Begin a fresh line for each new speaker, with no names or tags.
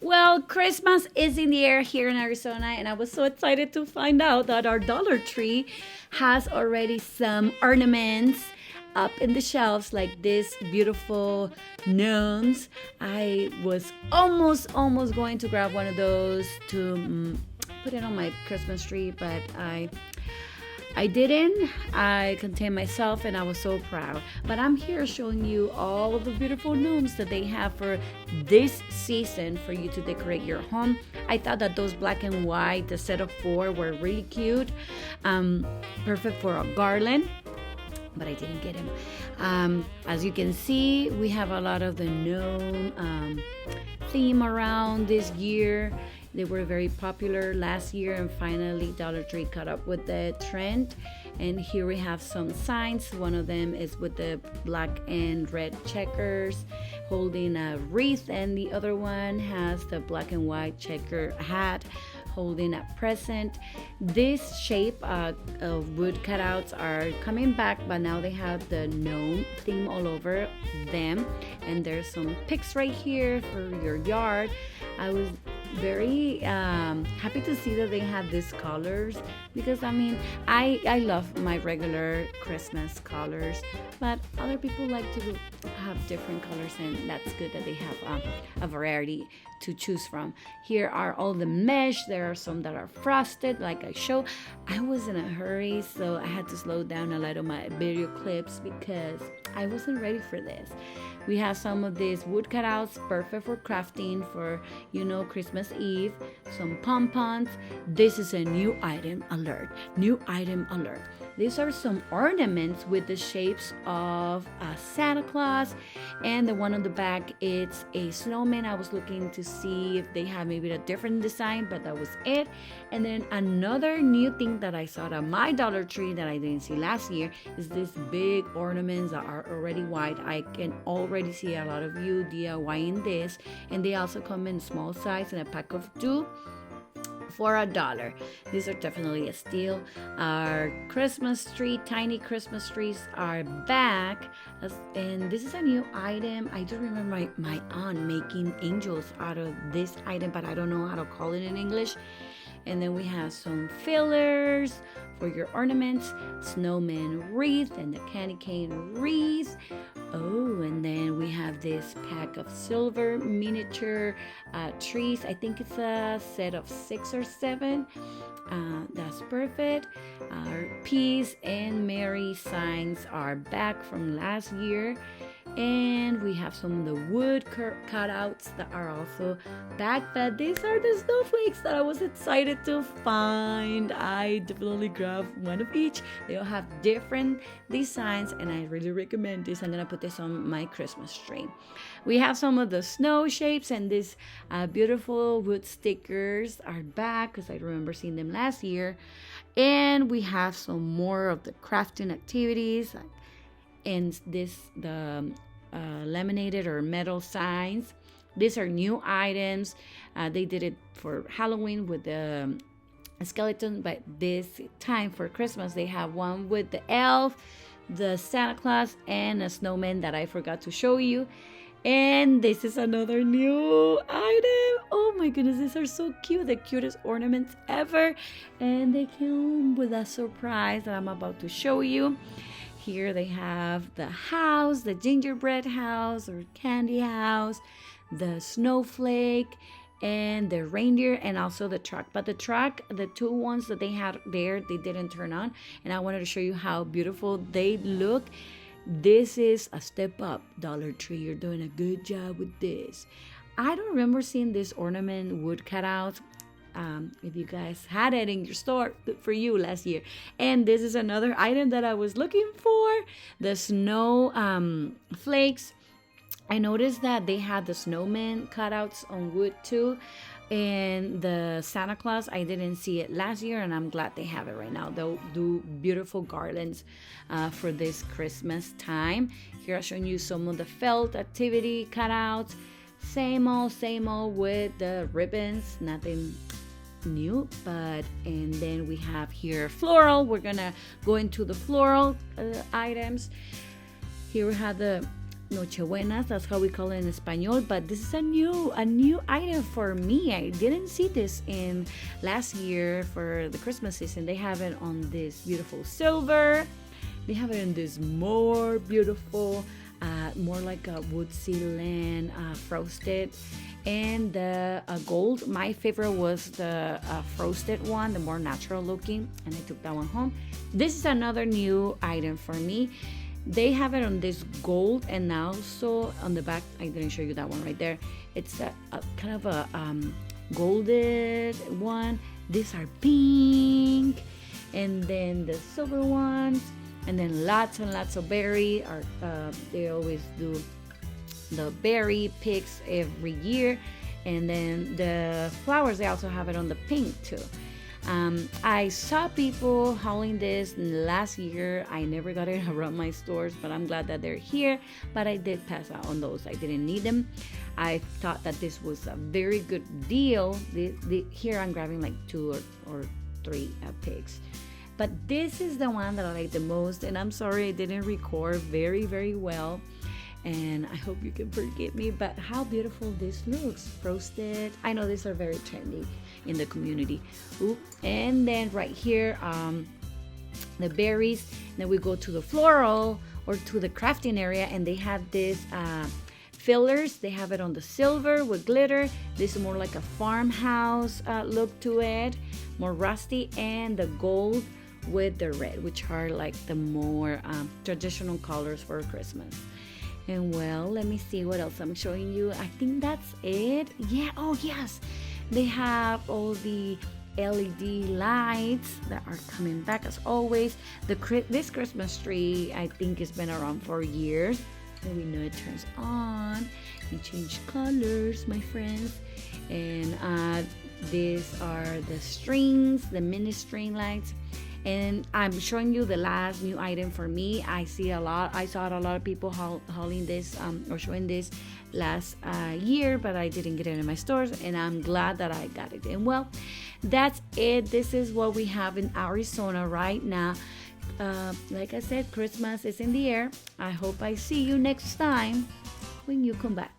Well, Christmas is in the air here in Arizona, and I was so excited to find out that our Dollar Tree has already some ornaments up in the shelves, like these beautiful gnomes. I was almost going to grab one of those to put it on my Christmas tree, but I didn't. I contained myself and I was so proud. But I'm here showing you all of the beautiful gnomes that they have for this season for you to decorate your home. I thought that those black and white, the set of four, were really cute. Perfect for a garland. But I didn't get him. As you can see, we have a lot of the gnome theme around this year. They were very popular last year, and finally Dollar Tree caught up with the trend. And here we have some signs. One of them is with the black and red checkers holding a wreath, and the other one has the black and white checker hat holding a present. This shape of wood cutouts are coming back, but now they have the gnome theme all over them. And there's some pics right here for your yard. I was very happy to see that they have these colors, because I love my regular Christmas colors, but other people like to have different colors, and that's good that they have a variety to choose from. Here are all the mesh. There are some that are frosted, like I showed. I was in a hurry, so I had to slow down a lot of my video clips because I wasn't ready for this. We have some of these wood cutouts, perfect for crafting for, Christmas Eve. Some pom-poms. This is a new item alert. New item alert. These are some ornaments with the shapes of Santa Claus, and the one on the back, it's a snowman. I was looking to see if they have maybe a different design, but that was it. And then another new thing that I saw at my Dollar Tree that I didn't see last year is these big ornaments that are already white. I can already see a lot of you DIYing this, and they also come in small size in a pack of 2 for $1. These are definitely a steal. Our Christmas tree, tiny Christmas trees are back. And this is a new item. I do remember my aunt making angels out of this item, but I don't know how to call it in English. And then we have some fillers for your ornaments, snowman wreath and the candy cane wreath. Oh, and then we have this pack of silver miniature trees. I think it's a set of 6 or 7. That's perfect. Our Peace and Mary signs are back from last year. And we have some of the wood cutouts that are also back. But these are the snowflakes that I was excited to find. I definitely grabbed one of each. They all have different designs, and I really recommend this. I'm going to put this on my Christmas tree. We have some of the snow shapes, and these beautiful wood stickers are back because I remember seeing them last year. And we have some more of the crafting activities, and the laminated or metal signs. These are new items. They did it for Halloween with the skeleton, but this time for Christmas they have one with the elf, the Santa Claus, and a snowman that I forgot to show you. And this is another new item. Oh my goodness, these are so cute. The cutest ornaments ever. And they came with a surprise that I'm about to show you. Here they have the house, the gingerbread house or candy house, the snowflake, and the reindeer, and also the truck. But the truck, the 2 ones that they had there, they didn't turn on. And I wanted to show you how beautiful they look. This is a step up, Dollar Tree. You're doing a good job with this. I don't remember seeing this ornament wood cutouts. If you guys had it in your store, good for you last year. And this is another item that I was looking for, the snow flakes. I noticed that they had the snowman cutouts on wood too, and the Santa Claus, I didn't see it last year, and I'm glad they have it right now. They'll do beautiful garlands for this Christmas time. Here I'm showing you some of the felt activity cutouts. Same old with the ribbons, nothing new. And then we have here floral. We're gonna go into the floral items. Here we have the Nochebuenas. That's how we call it in Espanol. But this is a new item for me. I didn't see this in last year for the Christmas season. They have it on this beautiful silver. They have it in this more beautiful, more like a woodsy land, frosted, and the gold. My favorite was the frosted one, the more natural looking, and I took that one home. This is another new item for me. They have it on this gold, and also on the back, I didn't show you that one right there. It's a kind of a golden one. These are pink, and then the silver ones. And then lots and lots of berry. They always do the berry picks every year. And then the flowers, they also have it on the pink too. I saw people hauling this last year. I never got it around my stores, but I'm glad that they're here. But I did pass out on those. I didn't need them. I thought that this was a very good deal. Here I'm grabbing like 2 or 3 pigs. But this is the one that I like the most, and I'm sorry I didn't record very, very well, and I hope you can forgive me, but how beautiful this looks. Frosted. I know these are very trendy in the community. Ooh. And then right here, the berries. Then we go to the floral or to the crafting area, and they have this fillers. They have it on the silver with glitter. This is more like a farmhouse look to it, more rusty, and the gold with the red, which are like the more traditional colors for Christmas. And well, let me see what else I'm showing you. I think that's it. Yeah. Oh yes, they have all the LED lights that are coming back as always. This Christmas tree, I think, has been around for years. And we know it turns on and change colors, my friends. And these are the strings, the mini string lights. And I'm showing you the last new item for me. I saw a lot of people hauling this or showing this last year, but I didn't get it in my stores, and I'm glad that I got it. And well, that's it. This is what we have in Arizona right now. Like I said, Christmas is in the air. I hope I see you next time when you come back.